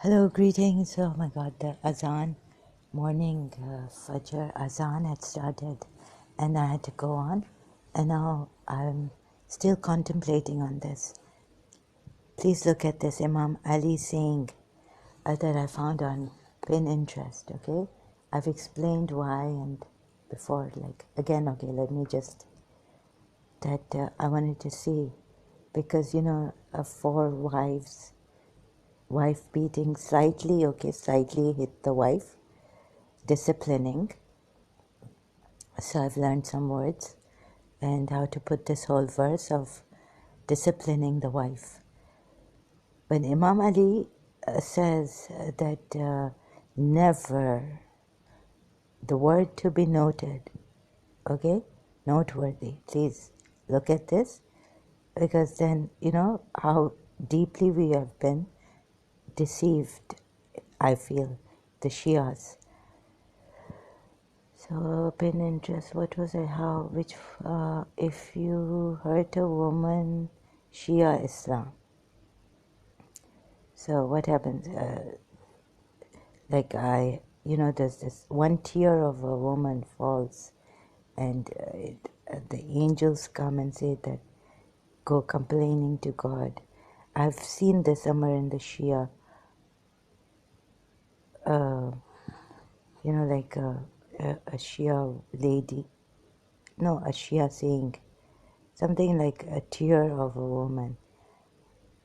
Hello, greetings. Oh my God, the Azan morning Fajr Azan had started and I had to go on. And now I'm still contemplating on this. Please look at this Imam Ali saying that I found on Pinterest, okay? I've explained why and before, like, again, okay, let me just, that I wanted to see because, four wives, wife beating slightly, okay, slightly hit the wife disciplining. So I've learned some words and how to put this whole verse of disciplining the wife. When Imam Ali says that never, the word to be noted, okay, noteworthy, please look at this, because then you know how deeply we have been deceived, I feel, the Shias. So, Pinterest, what was it? How, which, if you hurt a woman, Shia Islam. So, what happens? There's this one tear of a woman falls, and the angels come and say that, go complaining to God. I've seen this somewhere in the Shia, uh, like a Shia lady, no, a Shia saying, something like a tear of a woman.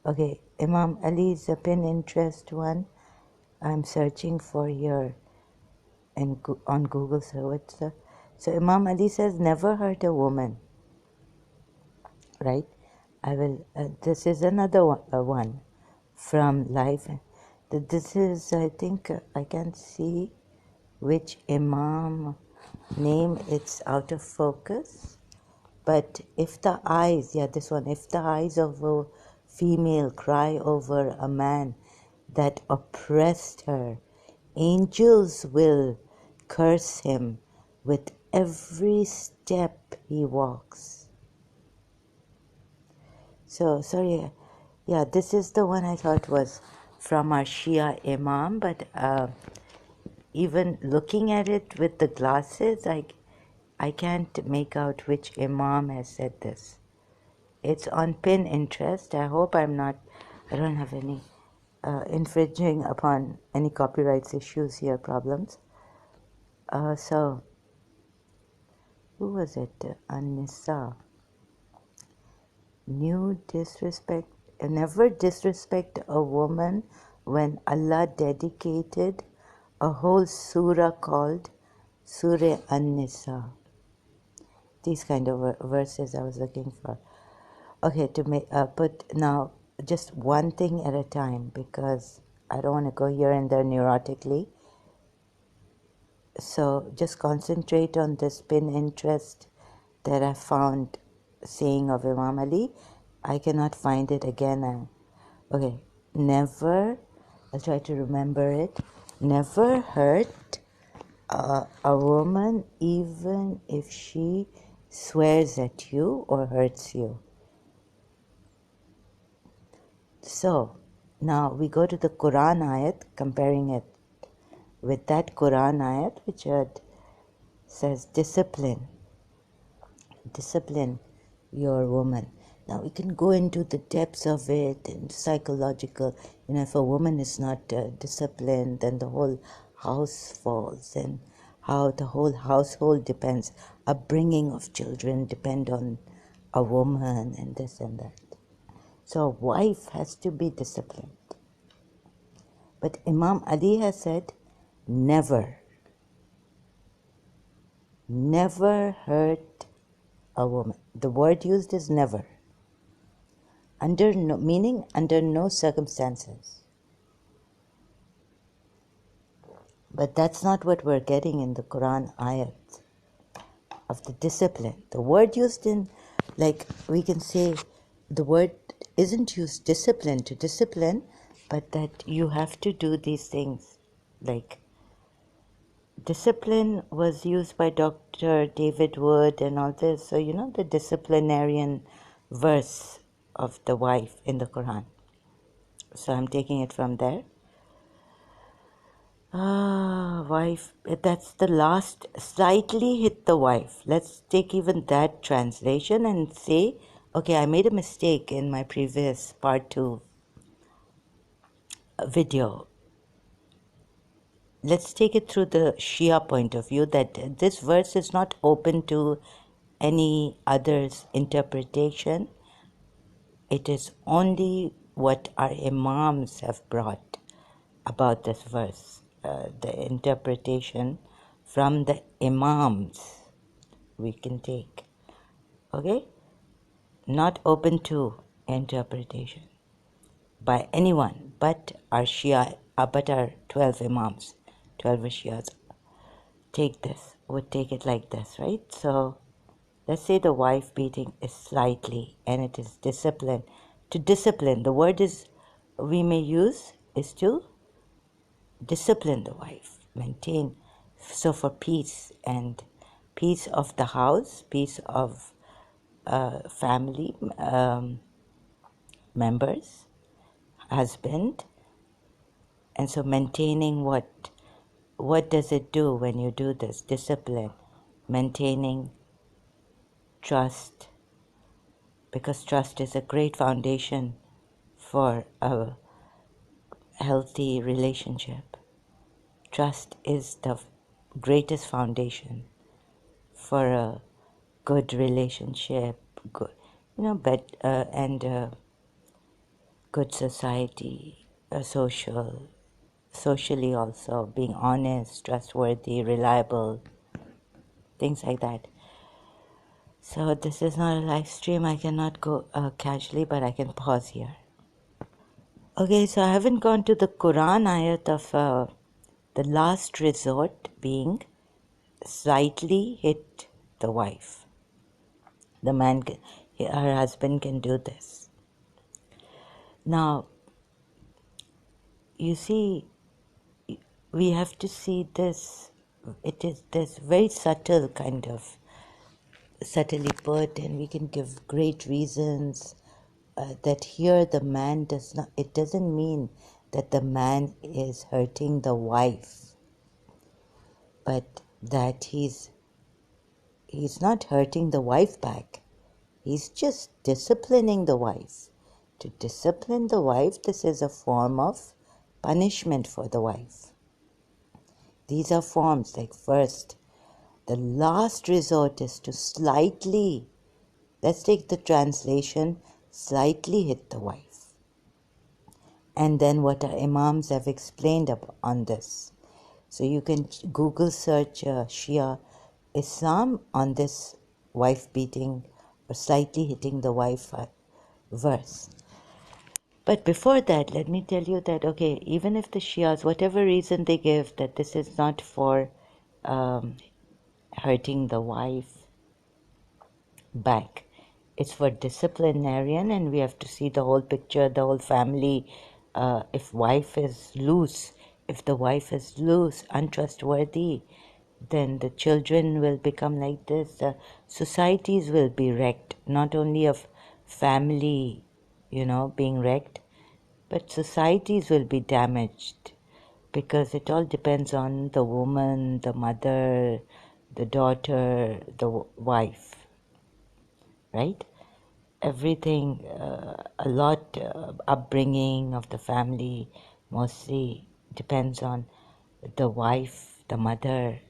Okay, Imam Ali's Pinterest one. I'm searching for here on Google. So Imam Ali says, never hurt a woman. Right? I will. This is another one from Life. This is, I think, I can see which Imam name. It's out of focus. But if the eyes, this one, if the eyes of a female cry over a man that oppressed her, angels will curse him with every step he walks. So, sorry, this is the one I thought was from our Shia Imam, but even looking at it with the glasses, I can't make out which Imam has said this. It's on Pinterest. I hope I don't have any infringing upon any copyrights issues here, problems. So, who was it? Anissa. Never disrespect a woman when Allah dedicated a whole surah called Surah An-Nisa. These kind of verses I was looking for. Okay, to put now just one thing at a time, because I don't want to go here and there neurotically. So just concentrate on this Pinterest that I found saying of Imam Ali. I cannot find it again. Okay, never, I'll try to remember it. Never hurt a woman even if she swears at you or hurts you. So, now we go to the Quran ayat, comparing it with that Quran ayat which says discipline your woman. Now we can go into the depths of it and psychological, if a woman is not disciplined, then the whole house falls, and how the whole household depends, upbringing of children depend on a woman, and this and that. So a wife has to be disciplined. But Imam Ali has said, never hurt a woman. The word used is never. Meaning under no circumstances. But that's not what we're getting in the Quran ayat of the discipline. The word used in, like we can say, the word isn't used discipline to discipline, but that you have to do these things. Like discipline was used by Dr. David Wood and all this. So, the disciplinarian verse of the wife in the Quran. So I'm taking it from there. Wife, that's the last, slightly hit the wife. Let's take even that translation and say, okay, I made a mistake in my previous part 2 video. Let's take it through the Shia point of view, that this verse is not open to any other's interpretation. It is only what our Imams have brought about this verse, the interpretation from the Imams we can take. Okay? Not open to interpretation by anyone but our Shia, but our 12 Imams, 12 Shias would take it like this, right? So let's say the wife beating is slightly and it is discipline. To discipline, the word is we may use is to discipline the wife, maintain. So for peace and peace of the house, peace of family members, husband, and so maintaining what does it do when you do this? Discipline, maintaining trust, because trust is a great foundation for a healthy relationship. Trust is the greatest foundation for a good relationship, good, and good society, socially also being honest, trustworthy, reliable, things like that. So this is not a live stream. I cannot go casually, but I can pause here. Okay, so I haven't gone to the Quran ayat of the last resort being slightly hit the wife. The man, her husband can do this. Now, you see, we have to see this. It is this very subtle kind of subtly put, and we can give great reasons that here the man does not. It doesn't mean that the man is hurting the wife, but that he's not hurting the wife back. He's just disciplining the wife. To discipline the wife, this is a form of punishment for the wife. These are forms like first, the last resort is to slightly, let's take the translation, slightly hit the wife. And then what our Imams have explained on this. So you can Google search Shia Islam on this wife beating or slightly hitting the wife verse. But before that, let me tell you that, okay, even if the Shias, whatever reason they give, that this is not for hurting the wife back, it's for disciplinarian, and we have to see the whole picture, the whole family. If the wife is loose, untrustworthy, then the children will become like this. Societies will be wrecked, not only of family, being wrecked, but societies will be damaged, because it all depends on the woman, the mother, the daughter, the wife, right? Everything, a lot, upbringing of the family mostly depends on the wife, the mother,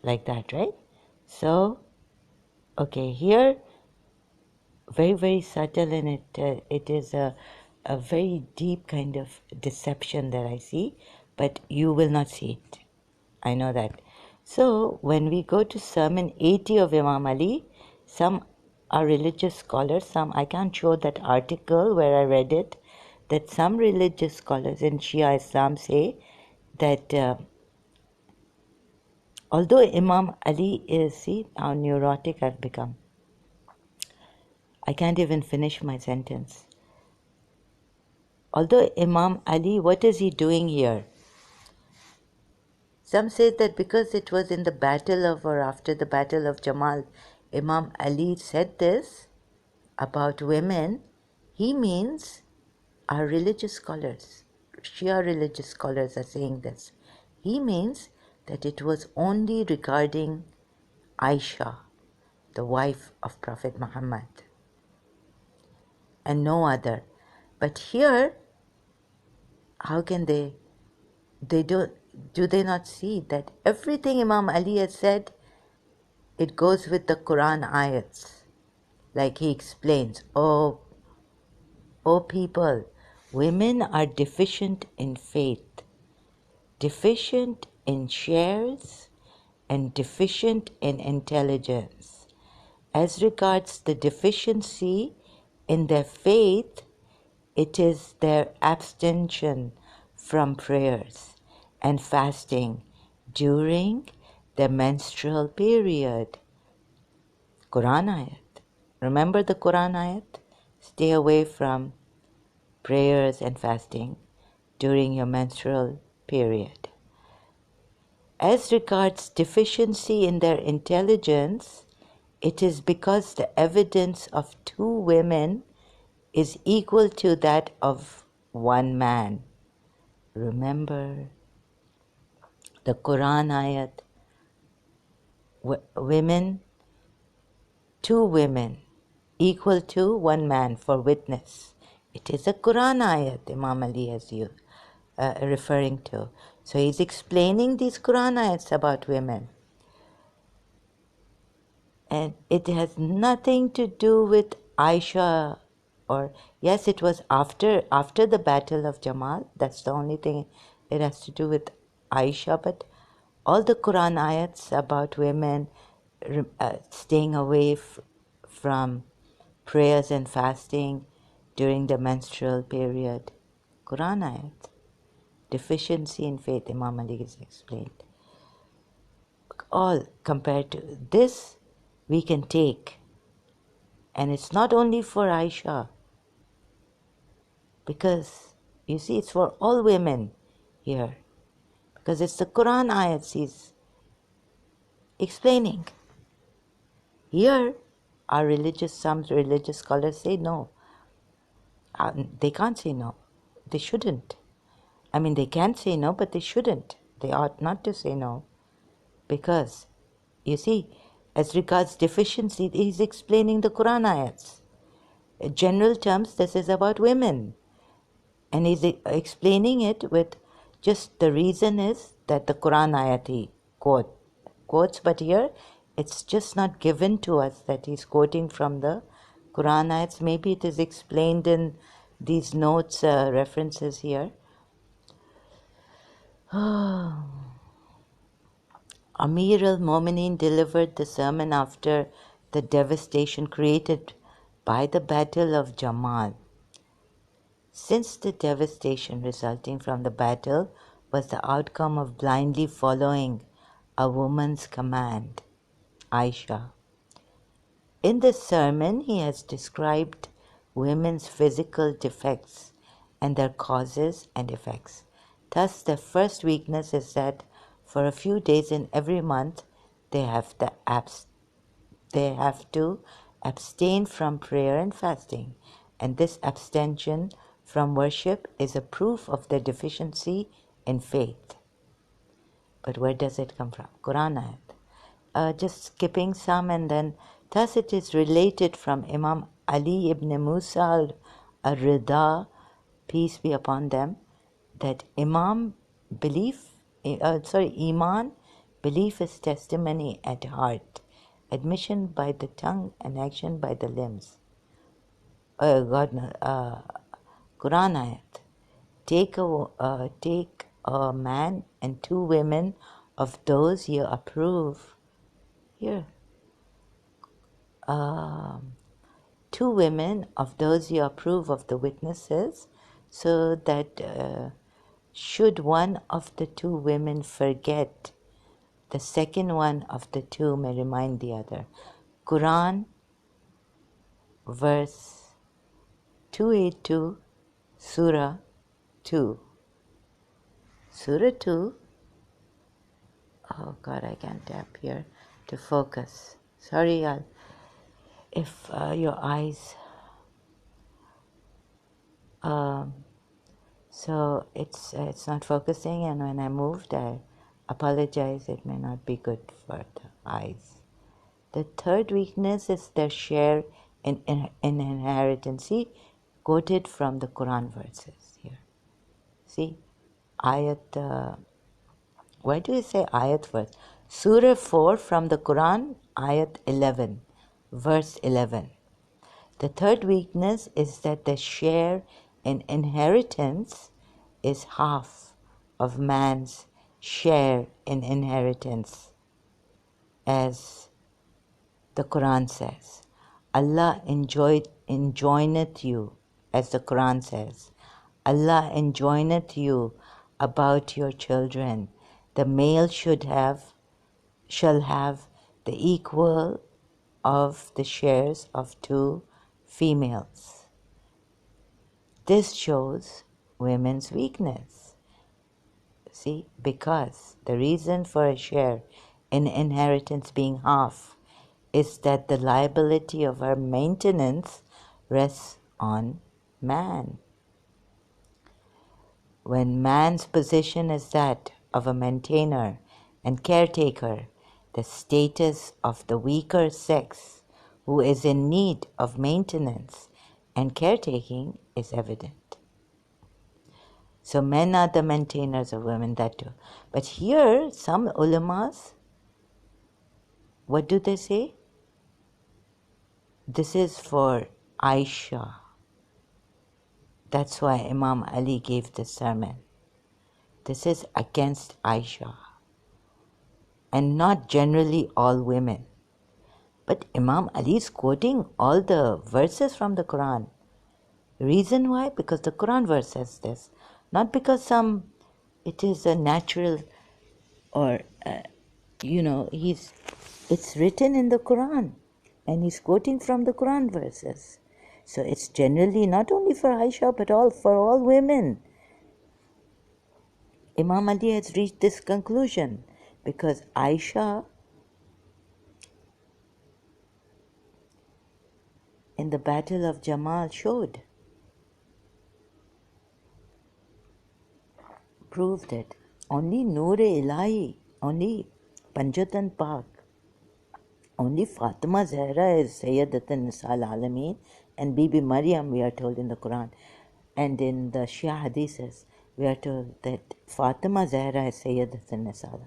like that, right? So, okay, here, very, very subtle, and it is a very deep kind of deception that I see, but you will not see it. I know that. So when we go to Sermon 80 of Imam Ali, some are religious scholars, some, I can't show that article where I read it, that some religious scholars in Shia Islam say that although Imam Ali is, see how neurotic I've become. I can't even finish my sentence. Although Imam Ali, what is he doing here? Some say that because it was in the battle of, or after the battle of Jamal, Imam Ali said this about women, he means our religious scholars. Shia religious scholars are saying this. He means that it was only regarding Aisha, the wife of Prophet Muhammad, and no other. But here, how can they do they not see that everything Imam Ali has said, it goes with the Quran ayats? Like he explains, oh people, women are deficient in faith, deficient in shares, and deficient in intelligence. As regards the deficiency in their faith, it is their abstention from prayers and fasting during the menstrual period. Quran ayat. Remember the Quran ayat? Stay away from prayers and fasting during your menstrual period. As regards deficiency in their intelligence, it is because the evidence of two women is equal to that of one man. Remember the Quran ayat, women, two women, equal to one man for witness. It is a Quran ayat Imam Ali is referring to. So he's explaining these Quran ayats about women. And it has nothing to do with Aisha, or yes, it was after the battle of Jamal. That's the only thing it has to do with Aisha. But all the Quran ayats about women staying away from prayers and fasting during the menstrual period. Quran ayat. Deficiency in faith, Imam Ali has explained. All compared to this, we can take. And it's not only for Aisha, because you see, it's for all women here, because it's the Quran ayats he's explaining. Here, some religious scholars say no. They can't say no. They shouldn't. I mean, they can say no, but they shouldn't. They ought not to say no, because, you see, as regards deficiency, he's explaining the Quran ayats. In general terms, this is about women. And he's explaining it with just the reason is that the Quran ayat he quotes, but here it's just not given to us that he's quoting from the Quran ayats. Maybe it is explained in these notes, references here. Amir al-Mu'minin delivered the sermon after the devastation created by the Battle of Jamal. Since the devastation resulting from the battle was the outcome of blindly following a woman's command, Aisha. In this sermon, he has described women's physical defects and their causes and effects. Thus, their first weakness is that for a few days in every month, they have to abstain from prayer and fasting, and this abstention from worship is a proof of their deficiency in faith. But where does it come from? Quran ayat. Just skipping some, and then thus it is related from Imam Ali ibn Musa al-Rida, peace be upon them, that Iman, belief is testimony at heart, admission by the tongue, and action by the limbs. Quran ayat. Take a man and two women of those you approve. Here. Two women of those you approve of the witnesses, so that should one of the two women forget, the second one of the two may remind the other. Quran, verse 282, Surah 2. Surah 2. Oh God, I can't tap here to focus. Sorry, if your eyes. So it's not focusing, and when I moved, I apologize. It may not be good for the eyes. The third weakness is their share in inheritance. See, quoted from the Quran verses here. See, ayat. Why do you say ayat first? Surah 4 from the Quran, ayat 11, verse 11. The third weakness is that the share in inheritance is half of man's share in inheritance, as the Quran says. Allah enjoineth you, as the Quran says. Allah enjoineth you about your children. The male shall have the equal of the shares of two females. This shows women's weakness. See, because the reason for a share in inheritance being half is that the liability of our maintenance rests on man. When man's position is that of a maintainer and caretaker, the status of the weaker sex who is in need of maintenance and caretaking is evident. So men are the maintainers of women, that too. But here, some ulamas, what do they say? This is for Aisha. That's why Imam Ali gave the sermon. This is against Aisha, and not generally all women. But Imam Ali is quoting all the verses from the Quran. Reason why? Because the Quran verse says this. Not because it is a natural or, it's written in the Quran. And he's quoting from the Quran verses. So it's generally not only for Aisha, but for all women. Imam Ali has reached this conclusion because Aisha, in the Battle of Jamal, proved it. Only Noor-e-Ilahi, only Panjatan Pak, only Fatima Zahra is Sayyidatun Nisa al-Alameen, and Bibi Maryam, we are told in the Quran. And in the Shia Hadiths, we are told that Fatima Zahra is Sayyidatun Nisa.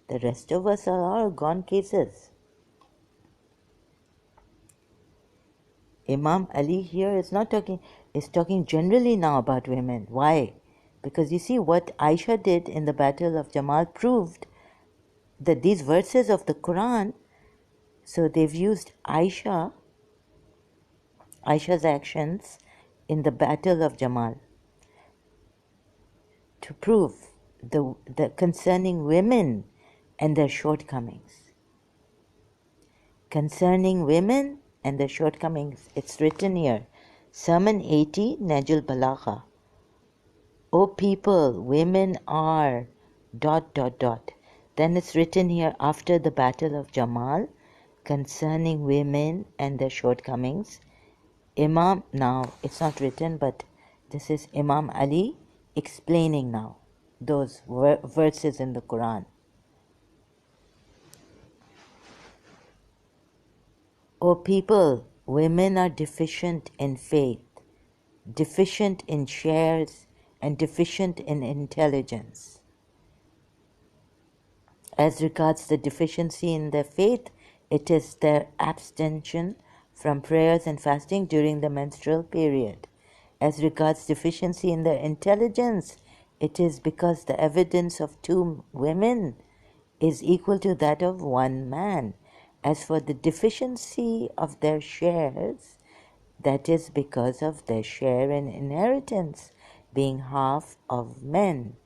The rest of us are all gone cases. Imam Ali here is talking generally now about women. Why? Because you see what Aisha did in the Battle of Jamal proved that these verses of the Quran, so they've used Aisha's actions in the Battle of Jamal to prove the concerning women and their shortcomings. Concerning women and their shortcomings, it's written here, Sermon 80, Najul Balagha. O people, women are ... Then it's written here after the Battle of Jamal, concerning women and their shortcomings. Imam, now it's not written, but this is Imam Ali explaining now those verses in the Quran. O people, women are deficient in faith, deficient in shares, and deficient in intelligence. As regards the deficiency in their faith, it is their abstention from prayers and fasting during the menstrual period. As regards deficiency in their intelligence, it is because the evidence of two women is equal to that of one man. As for the deficiency of their shares, that is because of their share in inheritance being half of men.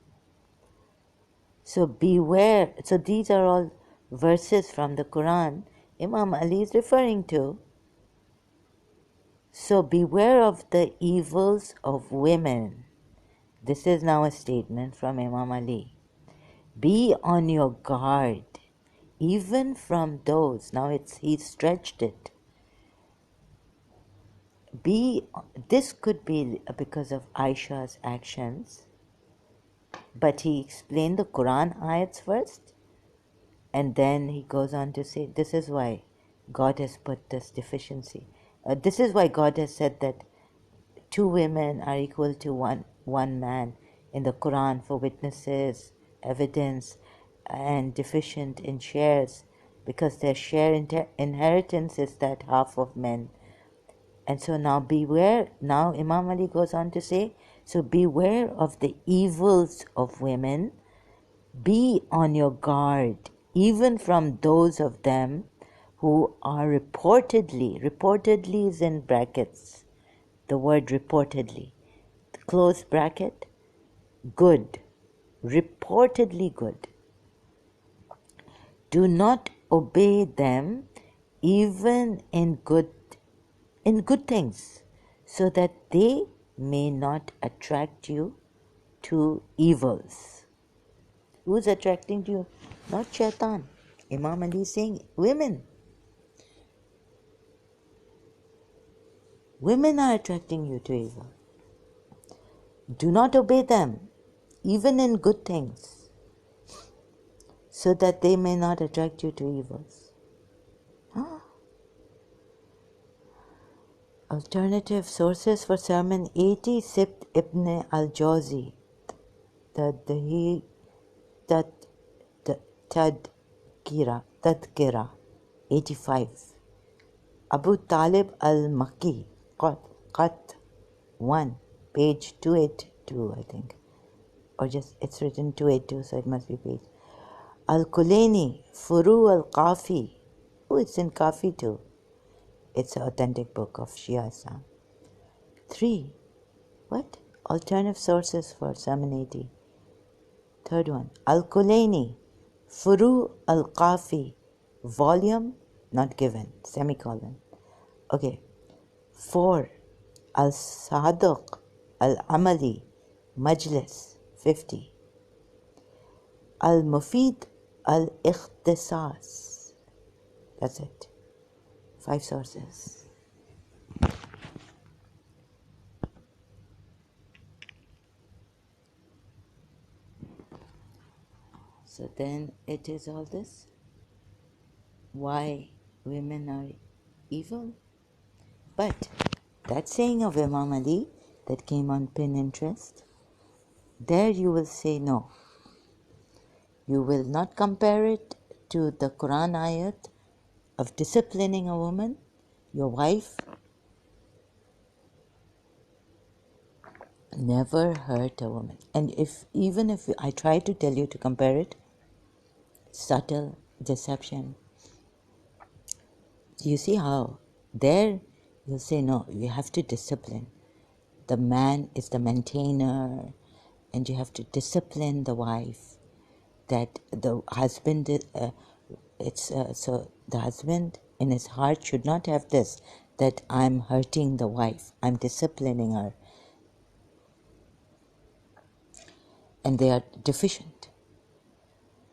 So beware. So these are all verses from the Quran Imam Ali is referring to. So beware of the evils of women. This is now a statement from Imam Ali. Be on your guard, even from those. Now he stretched it. this could be because of Aisha's actions, but he explained the Quran ayats first, and then he goes on to say, this is why God has put this deficiency. This is why God has said that 2 women are equal to one man in the Quran for witnesses, evidence, and deficient in shares, because their share inheritance is that half of men. And so now beware, now Imam Ali goes on to say, so beware of the evils of women, be on your guard, even from those of them who are reportedly is in brackets, the word reportedly, close bracket, good, reportedly good. Do not obey them even in good things, so that they may not attract you to evils. Who's attracting you? Not shaitan. Imam Ali is saying women. Women are attracting you to evil. Do not obey them, even in good things, so that they may not attract you to evils. Huh? Alternative sources for Sermon 80, Sibt Ibn al-Jawzi, Tadkira, 85. Abu Talib al-Makki, Qat 1, page 282, I think. Or just, it's written 282, so it must be page. Al-Kulaini, Furu al-Qafi. Oh, it's in Qafi too. It's an authentic book of Shia Islam. 3. What? Alternative sources for Sermon 80. Third one. Al-Kulaini, Furu al-Qafi, volume not given, semicolon. Okay. 4. Al-Saduq al-Amali, Majlis, 50. Al-Mufid al-Ikhtisas. That's it. 5 sources. So then it is all this. Why women are evil? But that saying of Imam Ali that came on Pinterest, there you will say no. You will not compare it to the Quran ayat of disciplining a woman, your wife. Never hurt a woman. And even if I try to tell you to compare it, subtle deception. You see how there you'll say no, you have to discipline. The man is the maintainer, and you have to discipline the wife. That the husband, so the husband in his heart should not have this, that I'm hurting the wife, I'm disciplining her. And they are deficient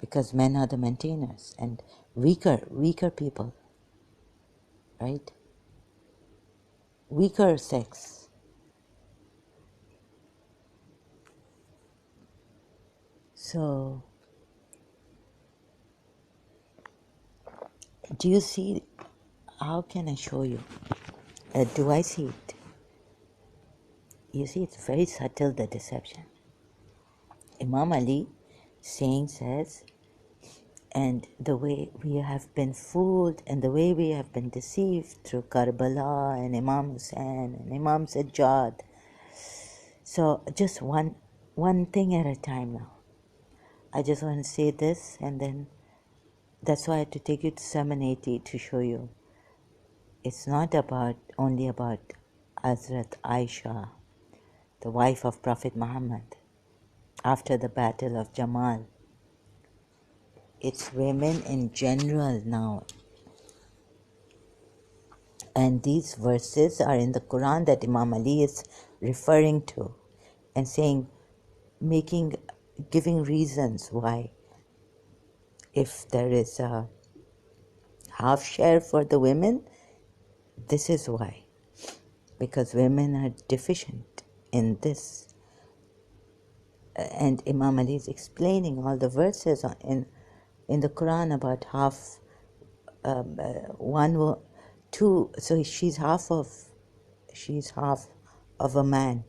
because men are the maintainers and weaker people, right? Weaker sex. So, do you see? How can I show you? Do I see it? You see, it's very subtle, the deception. Imam Ali says, and the way we have been fooled and the way we have been deceived through Karbala and Imam Hussain and Imam Sajjad. So just one thing at a time now. I just want to say this, and then that's why I had to take you to Sermon 80 to show you. It's not only about Hazrat Aisha, the wife of Prophet Muhammad, after the battle of Jamal. It's women in general now. And these verses are in the Quran that Imam Ali is referring to and saying, giving reasons why. If there is a half share for the women, this is why. because women are deficient in this. And Imam Ali is explaining all the verses in the Quran about half, two, so she's half of a man.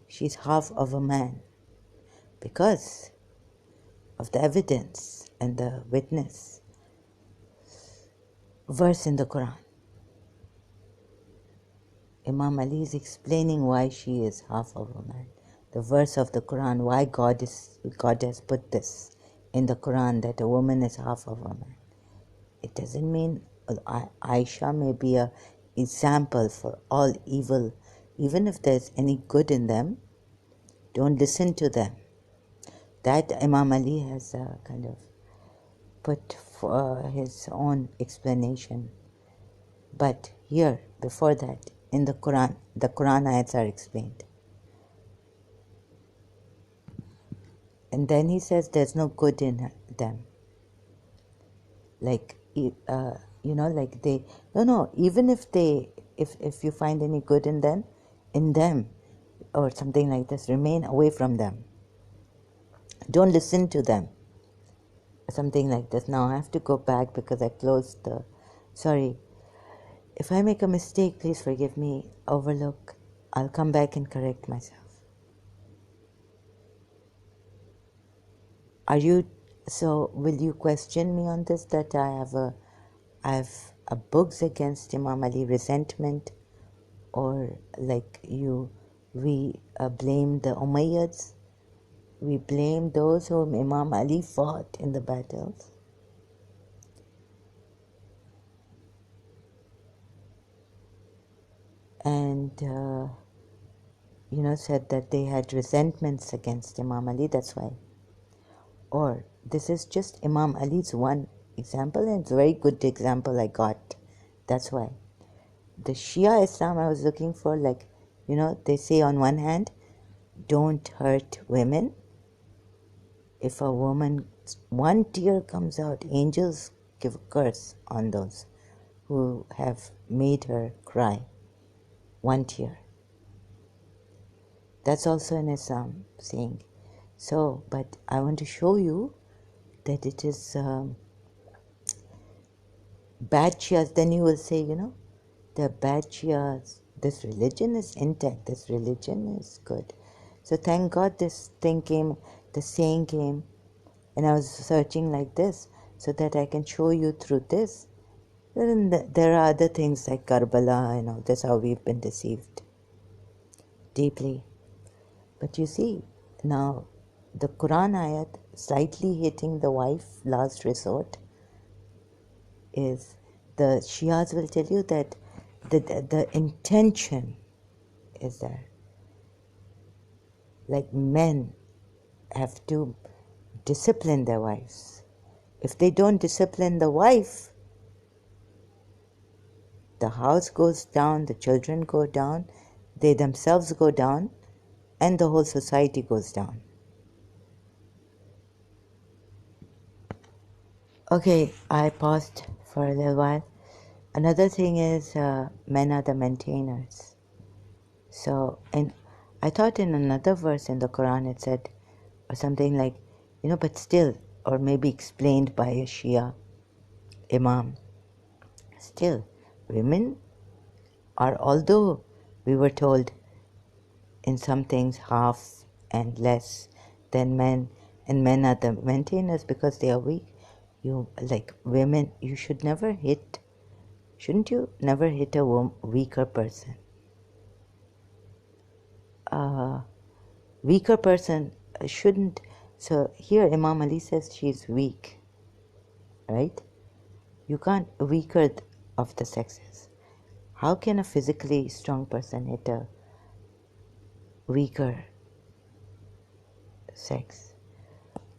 She's half of a man because of the evidence and the witness verse in the Quran. Imam Ali is explaining why she is half of a man. The verse of the Quran, why God has put this in the Quran that a woman is half of a man. It doesn't mean Aisha may be an example for all evil. Even if there's any good in them, don't listen to them. That Imam Ali has kind of put for his own explanation. But here, before that, in the Quran ayats are explained. And then he says there's no good in them. Like, like they, no, even if you find any good in them, or something like this, remain away from them. Don't listen to them. Something like this. Now I have to go back because I closed sorry. If I make a mistake, please forgive me, overlook. I'll come back and correct myself. So will you question me on this, that I have a books against Imam Ali, resentment, or like we blame the Umayyads, we blame those whom Imam Ali fought in the battles. And, said that they had resentments against Imam Ali, that's why. Or this is just Imam Ali's one example, and it's a very good example I got. That's why. The Shia Islam I was looking for, like, they say on one hand, don't hurt women. If a woman, one tear comes out, angels give a curse on those who have made her cry. One tear. That's also an Islam saying. So, but I want to show you that it is bad Shias. Then you will say, the bad Shias, this religion is intact, this religion is good. So thank God this thing came, the saying came, and I was searching like this so that I can show you through this. Then there are other things like Karbala, that's how we've been deceived deeply. But you see, now the Quran ayat slightly hitting the wife, last resort, is the Shias will tell you that the intention is there. Like men have to discipline their wives. If they don't discipline the wife, the house goes down, the children go down, they themselves go down, and the whole society goes down. Okay, I paused for a little while. Another thing is men are the maintainers. So, and I thought in another verse in the Quran it said, or something like, but still, or maybe explained by a Shia Imam, still, women are, although we were told in some things half and less than men, and men are the maintainers because they are weak. Like women, you should never hit, shouldn't you never hit a weaker person? Weaker person shouldn't. So here Imam Ali says she's weak, right? You can't, weaker of the sexes. How can a physically strong person hit a weaker sex?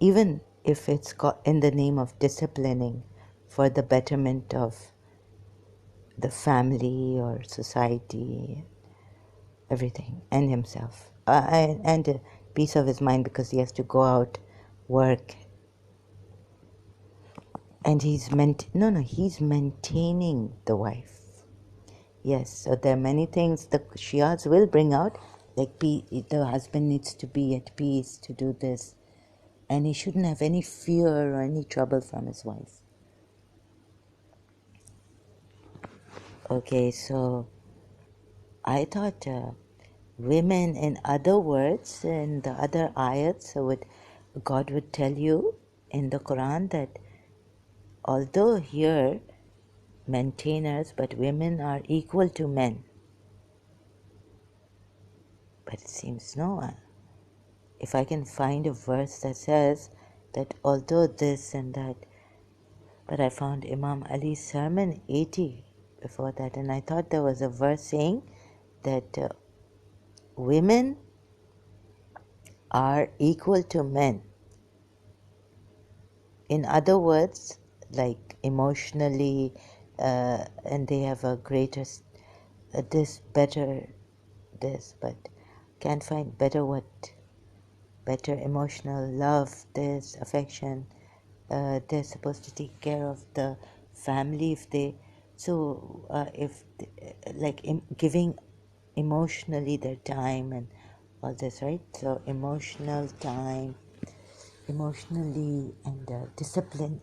Even if it's in the name of disciplining for the betterment of the family or society, everything, and himself, and a peace of his mind because he has to go out, work, and he's maintaining the wife. Yes, so there are many things the Shias will bring out, like the husband needs to be at peace to do this, and he shouldn't have any fear or any trouble from his wife. Okay, so I thought women, in other words, in the other ayats, God would tell you in the Quran that although here maintainers, but women are equal to men. But it seems no. If I can find a verse that says that although this and that, but I found Imam Ali's sermon 80 before that, and I thought there was a verse saying that women are equal to men. In other words, like emotionally, and they have a greater, this, better, this, but can't find better what, better emotional love, this, affection. They're supposed to take care of the family if they, so if, like giving emotionally their time and all this, right? So emotional time, emotionally, and discipline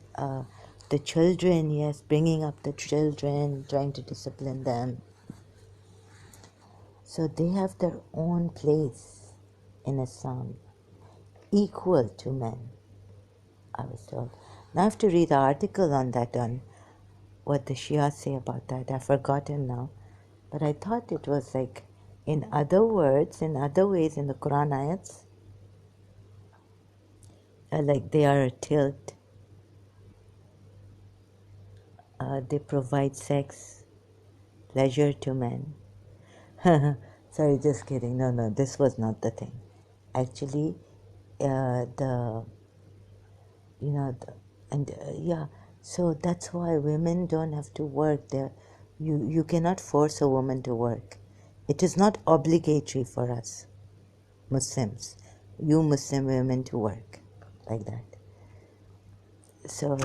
the children, yes, bringing up the children, trying to discipline them. So they have their own place in Islam, equal to men, I was told. Now I have to read the article on that, on what the Shias say about that. I've forgotten now. But I thought it was like, in other words, in other ways in the Quran ayats, like they are a tilt. They provide sex, pleasure to men. Sorry, just kidding. No, this was not the thing. Actually, the, you know, and yeah, so that's why women don't have to work. You cannot force a woman to work. It is not obligatory for us Muslims, you Muslim women, to work like that. So,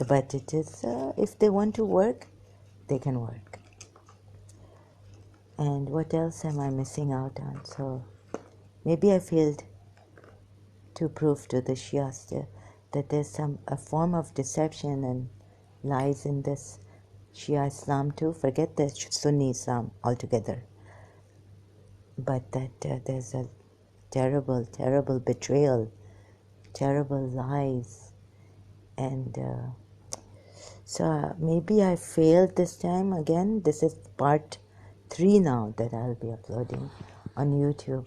but it is, if they want to work, they can work. And what else am I missing out on? So maybe I failed to prove to the Shias that there's a form of deception and lies in this Shia Islam too. Forget the Sunni Islam altogether. But that there's a terrible, terrible betrayal, terrible lies, and so maybe I failed this time again. This is part 3 now that I'll be uploading on YouTube.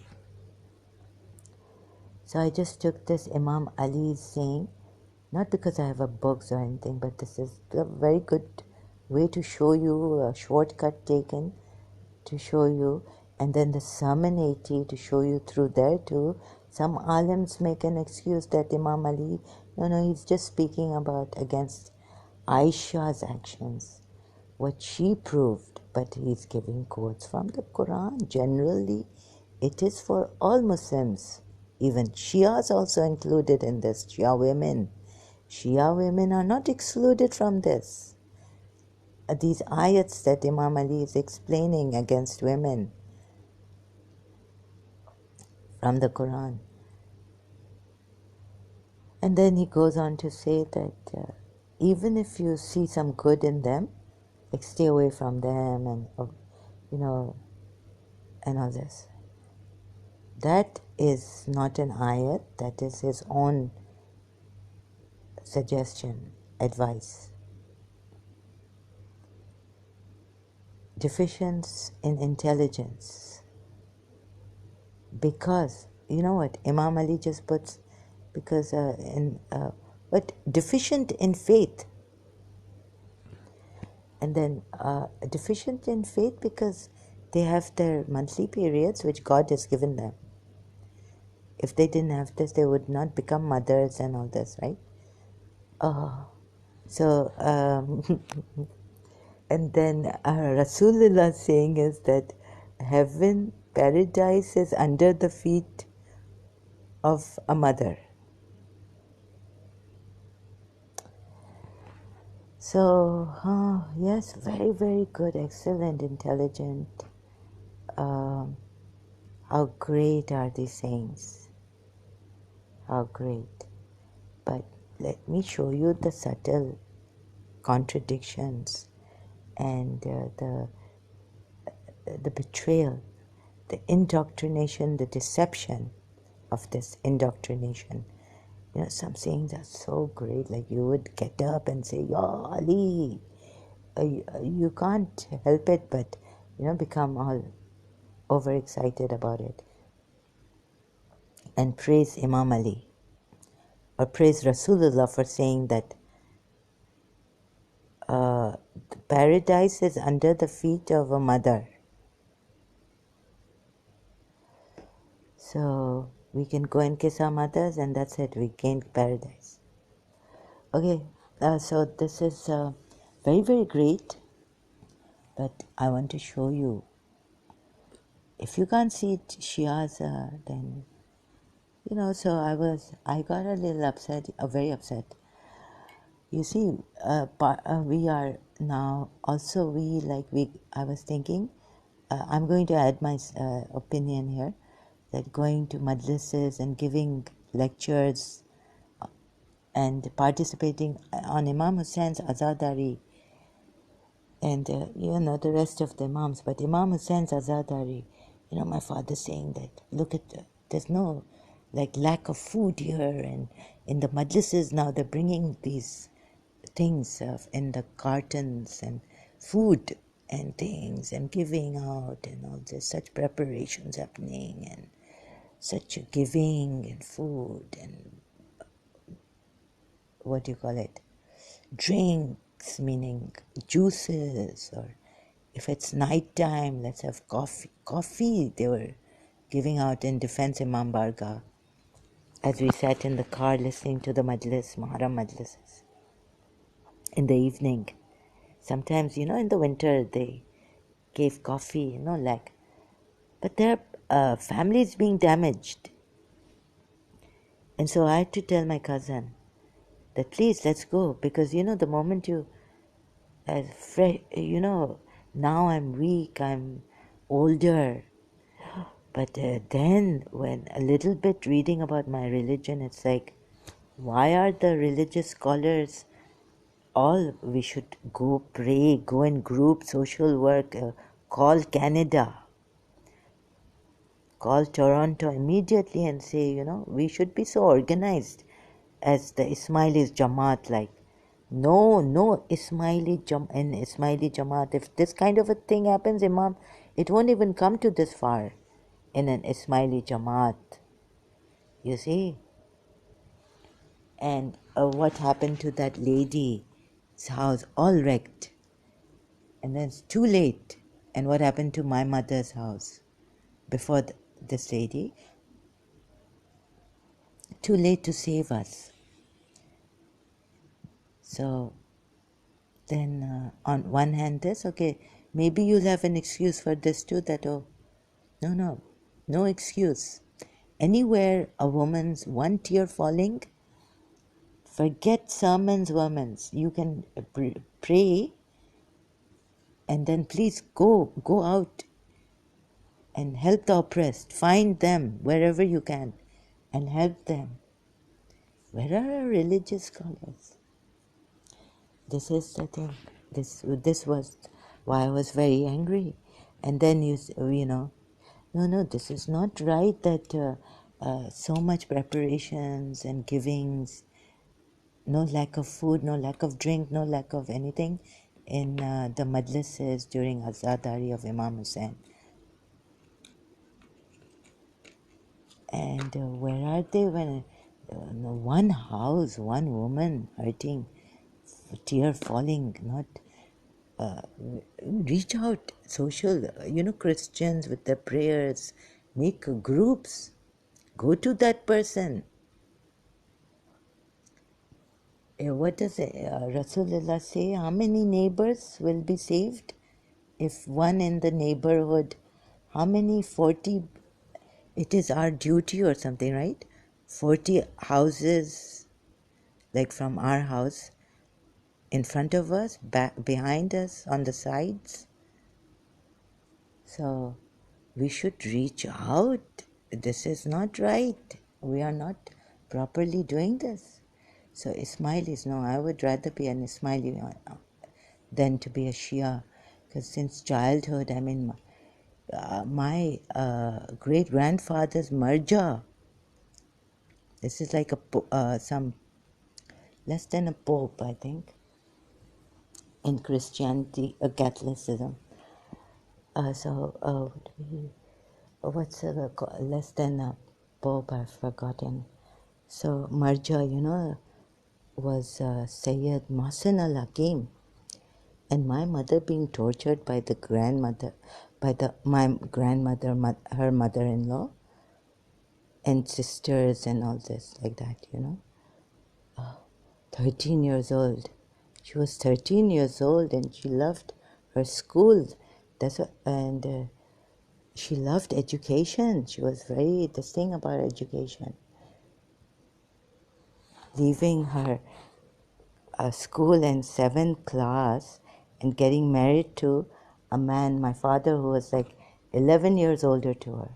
So I just took this Imam Ali saying, not because I have a books or anything, but this is a very good way to show you, a shortcut taken to show you, and then the Sermon 80 to show you through there too. Some alims make an excuse that Imam Ali, no, he's just speaking about against Aisha's actions, what she proved, but he's giving quotes from the Quran. Generally, it is for all Muslims. Even Shias also included in this, Shia women. Shia women are not excluded from this. These ayats that Imam Ali is explaining against women from the Quran. And then he goes on to say that even if you see some good in them, like stay away from them and, and all this. That is not an ayat, that is his own suggestion, advice. Deficiency in intelligence. Because, you know what, Imam Ali just puts, because but deficient in faith. And then deficient in faith because they have their monthly periods which God has given them. If they didn't have this, they would not become mothers and all this, right? So, and then Rasulullah saying is that heaven, paradise is under the feet of a mother. So, yes, very, very good, excellent, intelligent. Um, how great are these saints? How great. But let me show you the subtle contradictions and the betrayal, the indoctrination, the deception of this indoctrination. You know, some sayings are so great, like you would get up and say, Ya Ali. You can't help it but, become all overexcited about it and praise Imam Ali or praise Rasulullah for saying that the paradise is under the feet of a mother. So we can go and kiss our mothers and that's it, we gained paradise. Okay, so this is very, very great, but I want to show you. If you can't see it, Shia's, then, so I got a little upset, very upset. You see, we are now also, I was thinking, I'm going to add my opinion here, that going to majlises and giving lectures and participating on Imam Hussein's Azadari and, the rest of the Imams, but Imam Hussein's Azadari, my father saying that, look at, there's no lack of food here, and in the majlises now they're bringing these things in the cartons and food and things and giving out and all this, such preparations happening and such giving and food and what do you call it, drinks, meaning juices, or if it's night time, let's have coffee they were giving out in Defense Imam Barga as we sat in the car listening to the majlis, Muharram majlises in the evening. Sometimes, in the winter they gave coffee, but there are families being damaged. And so I had to tell my cousin that please, let's go, because, the moment you, now I'm weak, I'm older, but then when a little bit reading about my religion, it's like, why are the religious scholars all, we should go pray, go in group, social work, call Canada, call Toronto immediately and say, we should be so organized as the Ismailis Jamaat, no Ismaili Jamaat. If this kind of a thing happens, Imam, it won't even come to this far in an Ismaili Jamaat, you see. And what happened to that lady's house, all wrecked. And then it's too late. And what happened to my mother's house before this lady? Too late to save us. So then on one hand this, okay, maybe you'll have an excuse for this too, that, oh, no excuse. Anywhere a woman's one tear falling, forget sermons, women's. You can pray and then please go out and help the oppressed. Find them wherever you can and help them. Where are our religious scholars? This is the thing. This was why I was very angry. And then no, this is not right that so much preparations and givings, no lack of food, no lack of drink, no lack of anything in the majlises during Azadari of Imam Hussain. And where are they when one house, one woman hurting, tear falling, not reach out, social, Christians with their prayers, make groups, go to that person. What does Rasulullah say? How many neighbors will be saved? If one in the neighborhood, how many? 40, it is our duty or something, right? 40 houses, like from our house, in front of us, back, behind us, on the sides. So we should reach out. This is not right. We are not properly doing this. So Ismailis, no, I would rather be an Ismaili than to be a Shia. Because since childhood, I mean, my great-grandfather's marja, this is like some less than a pope, I think, in Christianity, Catholicism. What's less than a pope? I've forgotten. So marja, was Sayyid Mohsin al-Hakim, and my mother being tortured by the grandmother, my grandmother, her mother-in-law, and sisters and all this like that, 13 years old. She was 13 years old and she loved her school. And she loved education. She was very this thing about education. Leaving her school in 7th class and getting married to a man, my father, who was like 11 years older to her.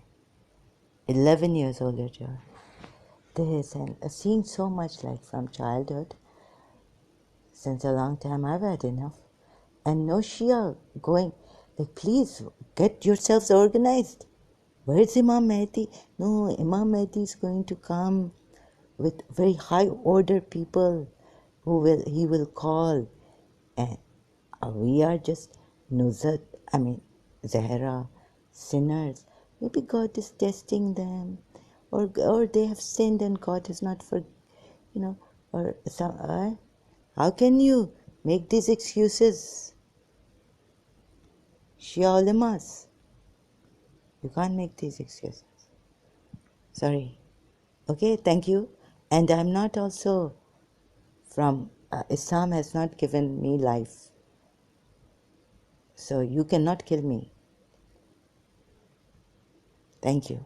11 years older to her. This and seeing so much like from childhood. Since a long time, I've had enough. And no Shia going, like, please get yourselves organized. Where's Imam Mehdi? No, Imam Mehdi is going to come with very high order people he will call. And we are just Nuzat, Zahra, sinners. Maybe God is testing them. Or they have sinned and God is not or some. How can you make these excuses? Shia ulemas. You can't make these excuses. Sorry. Okay, thank you. And I'm not also from, Islam has not given me life. So you cannot kill me. Thank you.